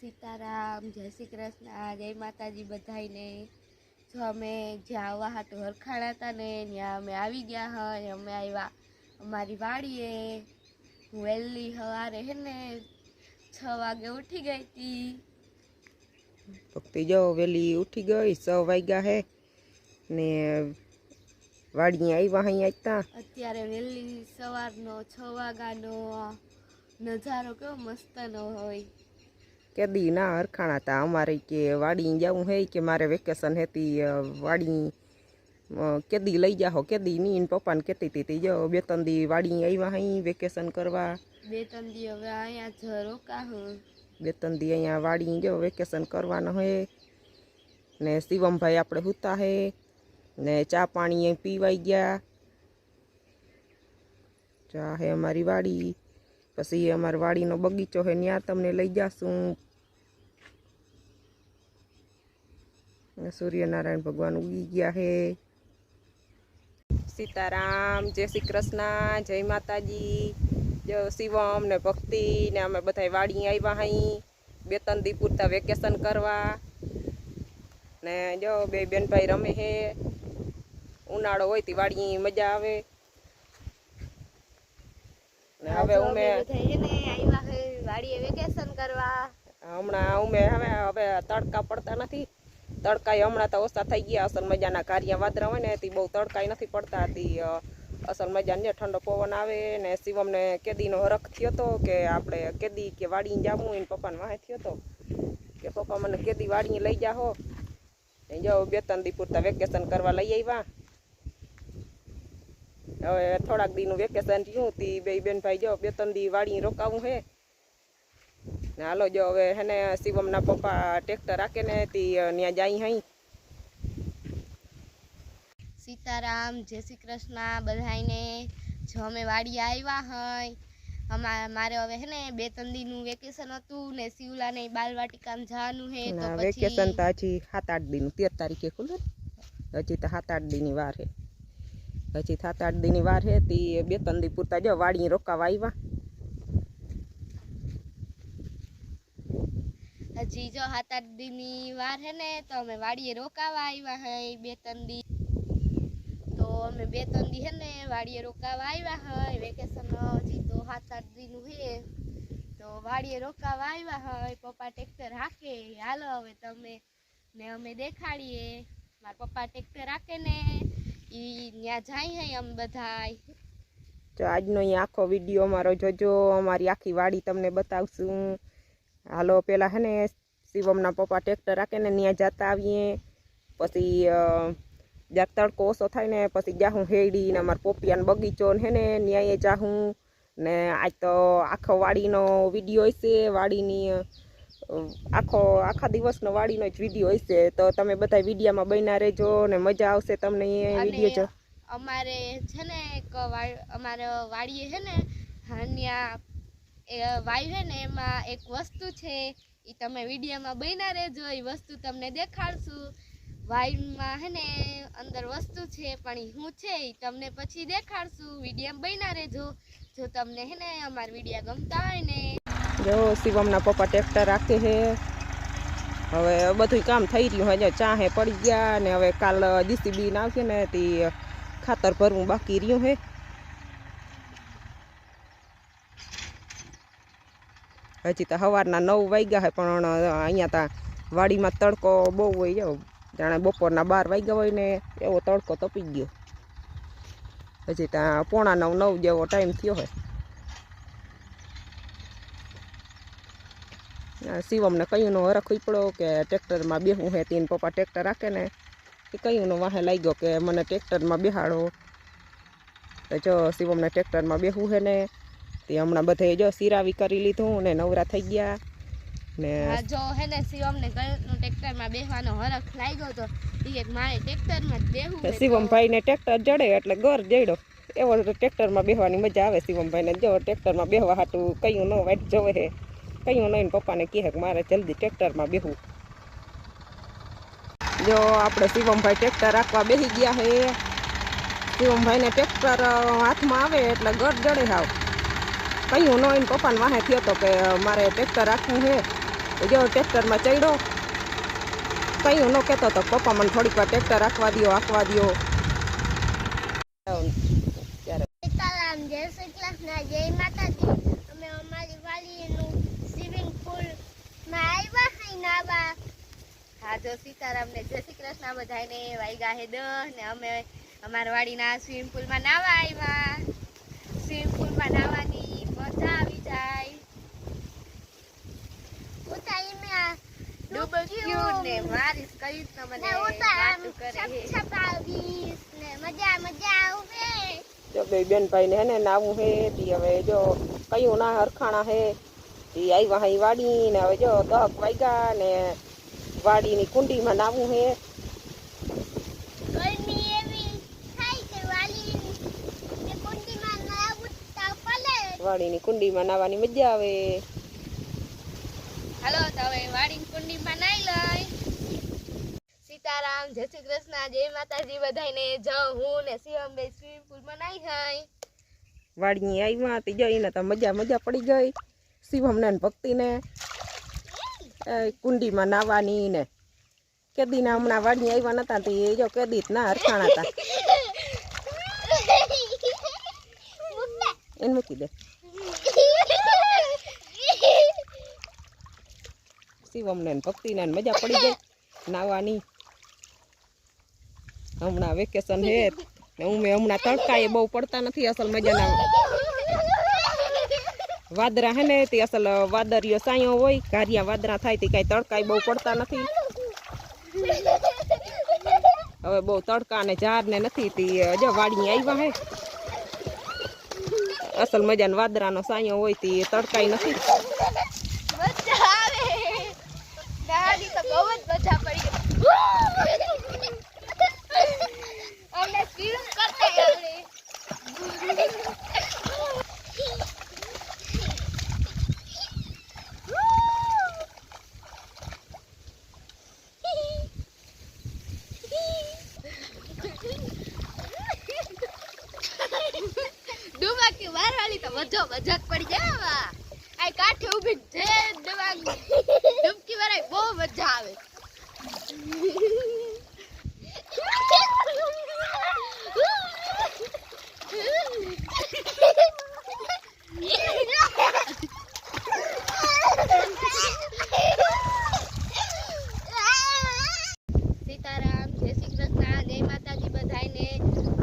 सीताराम जय श्री कृष्ण जय माताजी बधाईने जो अमे ज्यां वाहाटो हरखाड़ा था ने ત્યાં અમે આવી ગયા હઈ અમે આવ્યા અમારી વાડીએ હું વહેલી સવારે હે ને 6 વાગે ઉઠી ગઈ હતી ભક્તિ જો વેલી ઉઠી ગઈ 6 વાગ્યા હે ને વાડી આવ્યા અહીં આતા અત્યારે વહેલી સવારનો 6 વાગ્યાનો નજારો કેવો મસ્તનો હોય કેદી ના હરખાણા તા અમારે કે વાડી જાવું હે કે મારે વેકેશન हेती वाड़ी केदी लई जाहो केदी नी इन पप्पा ने कहती थी जो 2-3 दी वाड़ी आव्या हई वेकेशन करवा 2-3 दी હવે અહીંયા જ રોકા હું 2-3 दी અહીંયા વાડી જો વેકેશન કરવાનો હે ને શિવમ ભાઈ આપણે હુતા હે ને चा पाणी पीवाई गया चा है हमारी वाड़ी पछी अमारी वाड़ीनो बगीचो है न्या तमने लई जासूं सूर्यनारायण भगवान उगी गया है। सीताराम जय श्री कृष्ण जय माताजी जो शिवम ने भक्ति ने अमे बधाई वाड़ी आव्या हई 2-3 दी पूरता वेकेशन करवा ने जो बे बेन भाई रमे है उनाळो होय ती वाड़ी मजा आवे ने हवे उमे बधाईने आव्या हई वाड़ीए वेकेशन करवा हमणा उमे हवे तड़का पड़ता नथी तड़का हमणा तो ओछा थई गया असल मजाना कार्य वादरा होय ने ती बहु तड़का नथी पड़ता ती असल मजा ने ठंडो पवन आवे ने शिवम ने केदीनो हरख थयो तो के आपणे केदी के वाड़ी जावुं इन पप्पा ने वाहे थयो तो के पप्पा मने केदी वाड़ी लई जाहो जो 2-3 दी पूरता वेकेशन करवा लई आव्या हवे थोड़ाक दीनु वेकेशन थयुं ती बे बेन भाई जो 2-3 दी वाड़ी रोकावुं हे ने हालो जो हवे हेने शिवम ना पप्पा ट्रेक्टर राखे ने ती न्या जाई हई। सीताराम जय श्री कृष्ण बधाईने जो अमे वाड़ी आव्या हई मारे हवे है ने 2-3 दी नु वेकेशन हतुं ने शिवला ने बालवाटिकामां जावानुं हे तो पछी वेकेशन तो हजी 7-8 दी 13 तारीखे खुले हजी तो 7-8 दी नी वार है हजी 7-8 दी नी वार है ती 2-3 दी पूरता जो वाड़ी रोकावा आव्या हजी जो 7-8 दी नी वार है ने तो अमे वाड़ीए रोकावा आव्या हई 2-3 दी तो अमे 2-3 दी है ने वाड़ीए रोकावा आव्या हई वेकेशन हजी तो 7-8 दी नु हे तो वाड़ीए रोकावा आव्या हई पप्पा ट्रेक्टर हाके हालो हवे तमे ने अमे देखाड़ीए मारा पप्पा ट्रेक्टर हाके ने ई न्या जाई हई अमे बधाई जो आजनो ई आखो विडियो मारो जोजो अमारी आखी वाड़ी तमने बतावशुं हालो पेला है ने शिवम ना पप्पा ट्रेक्टर राखे ने न्या जाता आवीए पछी ज्याक तड़को ओछो थाय ने पछी जाहूं हेड़ी ने अमार पोपियान बगीचो है ने न्याये जाहूं ने आज तो आखो वाड़ीनो विडियो हशे वाड़ीनी आखा दिवसनो वाड़ीनो ज विडियो हशे तो तमे बधाय विडियोमां बन्या रहेजो ने मजा आवशे तमने ए विडियो जो अमारे छे ने एक अमारे वाड़ीए है ने हान्या वायु है ने एमां एक वस्तु छे ई तमे विडियोमां बन्या रहेजो ई वस्तु तमने देखाडशुं वायुमां है ने अंदर वस्तु छे पण ई हुं छे ई तमने पछी देखाडशुं विडियोमां बन्या रहेजो जो तमने है ने अमार विडियो गमता होय ने जो शिवम ना पप्पा ट्रेक्टर राखे है हवे बधुं काम थई रह्युं हजे चाहे पड़ी गया ने हवे काल जीसीबी ना आवशे ने ती खातर भरवुं बाकी रह्युं है हजी तो सवारना 9 वाग्या है पण अहींया ता वाड़ीमां तड़को बहु होय जो जाणे बपोरना 12 वाग्या होय ने एवो तड़को तपी गयो हजी ता 8:45-9 जेवो टाइम थयो है शिवम ने कयूं नो हरख उपड़ो के ट्रेक्टर में बेहूं है तीन पप्पा ट्रेक्टर राखे ने कयूं नो वाहे लाग्यो के मने ट्रेक्टर में बेहाड़ो तो जो शिवम ने ट्रेक्टर में बेहूं है ने ते हमणा बधाए जो सिरावी करी लीधुं ने नवरा थई गया ने जो है ने शिवम ने ट्रेक्टर में बेहવાનો हरख लाग्यो तो ई एक मारे ट्रेक्टर में बेहूं शिवम भाई ने ट्रेक्टर जड़े એટલે घर जड़ो एवो ट्रेक्टर में बेहवानी मजा आवे शिवम भाई ने जो ट्रेक्टर में बेहवा हाटू कयूं नो वाट जोवे है कयूं नहीं पप्पा ने कहे मारे जल्दी ट्रेक्टर में बेहू जो आपणे शिवम भाई ट्रेक्टर राखवा बेही गया है शिवम भाई ने ट्रेक्टर हाथ में आवे એટલે घर जड़े हाव कहीं नो इन पप्पा ने वाहे थयो तो के मारे ट्रेक्टर राखવું है જો ટ્રેક્ટરમાં ચડ્યો. કઈ ન કહેતો તો પપ્પા મને થોડીક વાર ટ્રેક્ટર રાખવા દ્યો. સીતારામ, જય શ્રી કૃષ્ણ, જય માતાજી. અમે અમારી વાડીનું સ્વિમિંગ પુલમાં આવ્યા હઈ નાવા. હા, જો સીતારામ ને જય શ્રી કૃષ્ણ બધાને. વાગ્યા હે 10 ને અમે અમારા વાડીના સ્વિમિંગ પુલમાં નાવા આવ્યા. સ્વિમિંગ પુલમાં નાવાની મજા આવી જાય. ઉતાઈ મે ડૂબક્યું ને મારીશ કઈ તો મને વાતું કરે છપાવીસ ને મજા આવે. જો બે બેન ભાઈ ને હે ને નાવું હે તી હવે જો કયું ના હરખાણા હે તી આવ્યા હઈ વાડી ને હવે જો 10 વાગ્યા ને વાડીની કુંડીમાં નાવું હે. ગરમી એવી થાય કે વાડીની કુંડીમાં નાવું તો પલે. વાડીની કુંડીમાં નાવાની મજા આવે. હાલો તો હવે વાડીની કુંડીમાં નાઈ લઈ. સીતારામ, જય શ્રી કૃષ્ણ, જય માતાજી બધાને. જો હું ને શિવમભાઈ સ્વિમિંગ પુલમાં નાઈ હઈ. વાડી આવ્યા તી જઈને તો મજા પડી ગઈ. શિવમને ને ભક્તિને કુંડીમાં નાવાની ને કેદીના હમણાં વાડી આવ્યા નતા તી જો કેદી ના હરખાણા હતા. એને મૂકી દે. શિવમને ને ભક્તિને મજા પડી ગઈ નાવાની. હમણાં વેકેશન હે ને હમણાં તડકા બહુ પડતા નથી. અસલ મજાના વાદરા હે ને તે અસલ વાદળિયો સાયો હોય. ઘારિયા વાદરા થાય તે કઈ તડકા બહુ પડતા નથી. હવે બહુ તડકા ને ઝાડ ને નથી તી જો વાડી આવ્યા હે. અસલ મજાના વાદરાનો સાયો હોય તે તડકાય નથી. મજા આવે. દાદી તો બહુ જ મજા પડી ગઈ. અમને સ્વિમ કરતા આવડે. ડુબાકી વારવાળી તો વધો મજાક પડી જાય. આ કાઠે ઊભી જે ડુબકી વાળાય બહુ મજા આવે. સીતારામ, જય શ્રી કૃષ્ણ, જય માતાજી બધાને.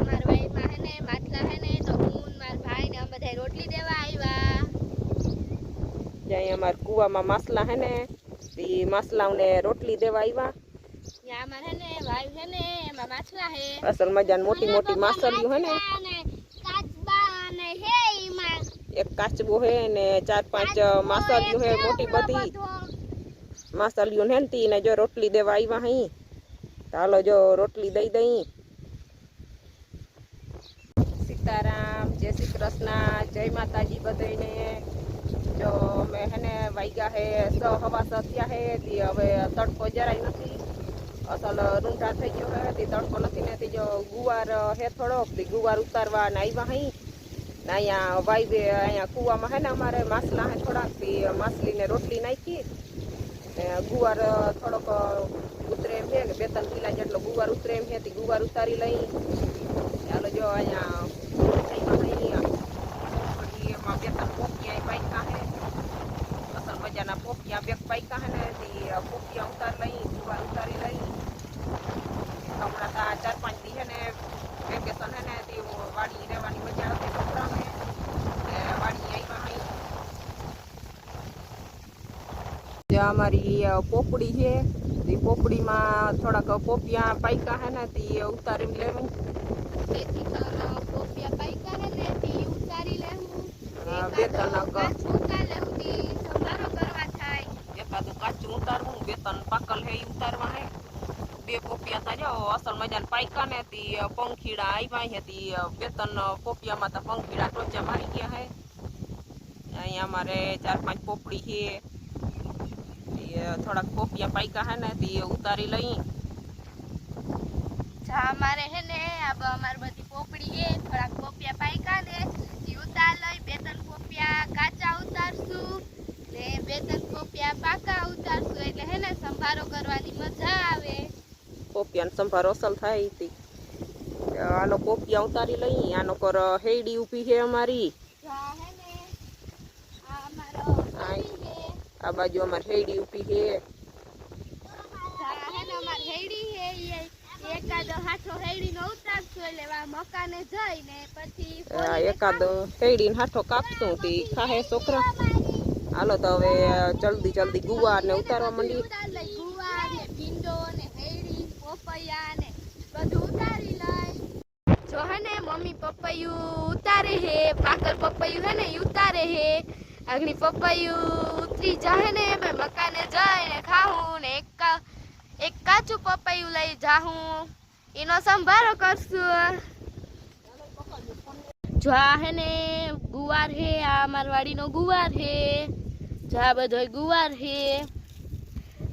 અમારા ભાઈમાં હે ને માટલા હે ને તો હું મારા ભાઈ ને અમે બધા રોટલી દેવા આવ્યા. જ્યાં અમાર કુવામાં માસલા હે ને તે માસલાઓને રોટલી દેવા આવ્યા. ત્યાં અમાર હે ને વાયુ હે ને એમાં માછલા હે. અસલ મજાની મોટી માસલિયું હે ને. કાચબા ને હે ઈમાં એક કાચબો હે ને 4-5 માસલિયું હે મોટી બધી. માસલિયું હે ને તીને જો રોટલી દેવા આવ્યા હઈ. હાલો જો રોટલી દઈ. સીતારામ, જય શ્રી કૃષ્ણ, જય માતાજી બધાને. જો અમે હે ને વાગ્યા હે 6:15 થયા હે તી હવે તડકો જરાય નથી. અસલ રૂંઢા થઈ ગયો હે તી તડકો નથી ને તી જો ગુવાર હે થોડોક તી ગુવાર ઉતારવા ને આવ્યા હઈ. ને અહીંયા વાઈવે અહીંયા કુવામાં હે ને અમારે માસલા હે થોડાક તી માસલીને રોટલી નાખી ને ગુવાર થોડોક ઉતરે એમ છે કે 2-3 કિલા જેટલો ગુવાર ઉતરે એમ છે તી ગુવાર ઉતારી લઈ. ચાલો જો અહીંયા એમાં 2-3 પોપિયા પાક્યા હે. અસલ મજાના પોપિયા 2 પાક્યા હે ને તી પોપિયા ઉતાર લઈ ગુવાર ઉતારી લઈ. હમણાં તા 4-5 દી હે ને વેકેશન હે ને તી વાડી રહેવાની મજા આવતી છોકરાને ને વાડી આવ્યા હઈ. જે અમારી પોપડી છે તે પોપડીમાં થોડાક પોપિયા પાક્યા હે ને તી ઉતારીને લેવું. તેથી તો પોપિયા પાઈકા હે ને તી ઉતારી લેવું. 2-3 ઉતાર લેવું તી સંભારો કરવા થાય. એકાદું કાચું ઉતારવું 2-3 પાકલ હે ઉતારવા હે. 2 પોપિયા તા જો અસલ મજાના પાક્યા ને તી પંખીડા આવ્યા હે તી 2-3 પોપિયામાં તા પંખીડા ટોચા મારી ગયા હે. અહીંયા અમારે 4-5 પોપડી છે. થોડાક પોપિયા પાક્યા હે ને તી ઉતારી લઈ. જા અમારે હે ને અમાર બધી પોપડી હે થોડાક પોપિયા પાક્યા ને ઈ ઉતાર લઈ. 2-3 પોપિયા કાચા ઉતારશું ને 2-3 પોપિયા પાકા ઉતાર સંભાર અસલ થાય તી આનો પોપિયા ઉતારી લઈ આનો પર હેડી ઊભી છે અમારી જા હે ને આ અમારો આ બાજુ અમાર હેડી ઊભી છે જા હે ને અમાર હેડી હે એકાદો હાથો હેડી નો ઉતારશું એટલે વા મકાને જઈને પછી એકાદ હેડીને હાથો કાપશું તી ખાહે છોકરા હાલો તો હવે જલ્દી જલ્દી ગુવાર ને ઉતારવા માંડી ગુવાર ને ભીંડો ને હેડી પપૈયા ને બધું ઉતારી લઈ જો હે ને મમ્મી પપૈયું ઉતારે હે પાકલ પપૈયું હે ને ઈ ઉતારે હે આગળી પપૈયું ઉતરી જાહે ને મેં મકાને જઈને ખાવું ને એક કાચું પપૈયું લઈ જાહું એનો સંભારો કરશું જો આ હે ને ગુવાર હે આ મારવાડીનો ગુવાર હે જો આ બધો ગુવાર હે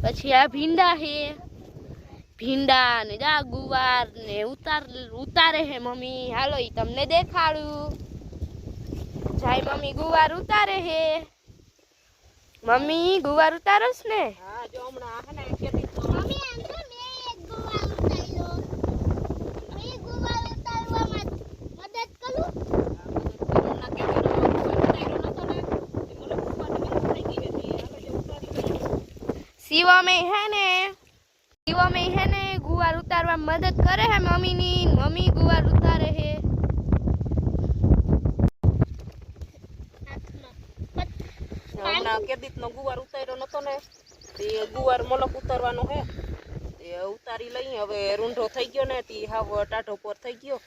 પછી આ ભીંડા હે ભીંડા ને જા ગુવાર ને ઉતારે હે મમ્મી હાલો ઈ તમને દેખાડું જાય મમ્મી ગુવાર ઉતારે હે મમ્મી ગુવાર ઉતારસ ને હા જો હમણાં હે ને ખેતી મમ્મી આમ તો મે એક ગુવાર ઉતાર્યો મે ગુવાર ઉતારવામાં મદદ કરું શિવમે હે ને ગુવાર ઉતારવા મદદ કરે હે મમ્મીની મમ્મી ગુવાર ઉતારે હે હમણાં કેદીત નો ગુવાર ઉતાર્યો નતો ને તે ગુવાર મલક ઉતારવાનો હે તે ઉતારી લઈ હવે રૂંઢો થઈ ગયો ને તી હાવ ટાઢો પર થઈ ગયો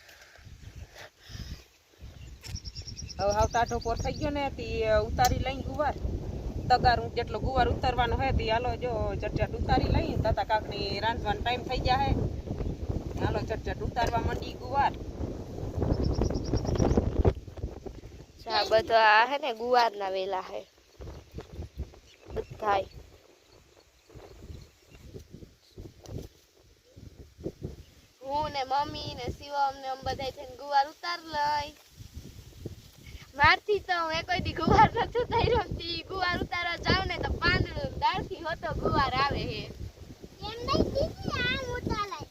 હવે હાવ ટાઢો પર થઈ ગયો ને તી ઉતારી લઈ ગુવાર તગારું જેટલો ગુવાર ઉતારવાનો હે તી હાલો જો ચટચટ ઉતારી લઈ તાતા કાકની રાંધવાનો ટાઈમ થઈ ગયા હે હાલો ચટચટ ઉતારવા માંડી ગુવાર આ બધા હે ને ગુવાર ના વેલા હે બધાય હું ને મમ્મી ને શિવમ ને બધાય થઈને ગુવાર ઉતાર લઈ મારથી તો હું કોઈ દી ગુવાર નથી ઉતાર્યો તી ગુવાર ઉતારવા જાવ ને તો પાંદડું દાળથી હોતો ગુવાર આવે હે એમ નહીં દીદી આમ ઉતારાય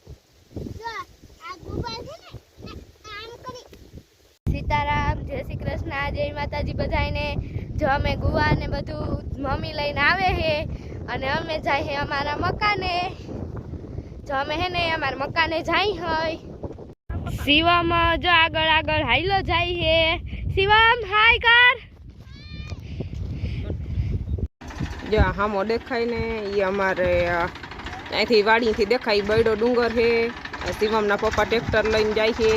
જો આ ગુવાર છે ને આમ કરી સીતારામ જય શ્રી કૃષ્ણ જય માતાજી બધાને જો અમે ગુવાર ને બધું મમ્મી લઈને આવે હે અને અમે જાય હે અમારા મકાને જો અમે હે ને અમારા મકાને જાય હોય શિવમ જો આગળ આગળ હાઈલો જાય હે શિવમ હાય કર જો હામો દેખાય ને ઈ અમારે અહીંથી વાડીથી દેખાય બૈડો ડુંગર હે શિવમના પપ્પા ટ્રેક્ટર લઈને જાય છે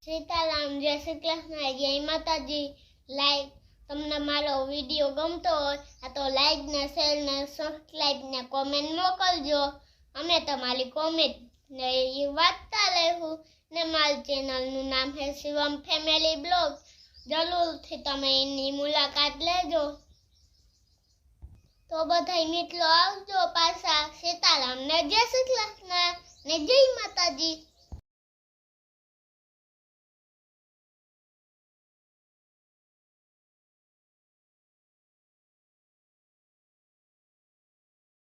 સીતારામ જય શ્રી કૃષ્ણ જય માતાજી લાઈક તમને મારો વિડીયો ગમતો હોય તો લાઈક ને શેર ને સબસ્ક્રાઇબ ને કોમેન્ટ મોકલજો અમે તમારી કોમેન્ટ ને એ વાંચતા રહેવું ને મારી ચેનલનું નામ છે શિવમ ફેમિલી બ્લોગ જરૂરથી તમે એની મુલાકાત લેજો તો બધાય મિત્રો આવજો પાછા સીતારામ ને જય શ્રી કૃષ્ણ ને જય માતાજી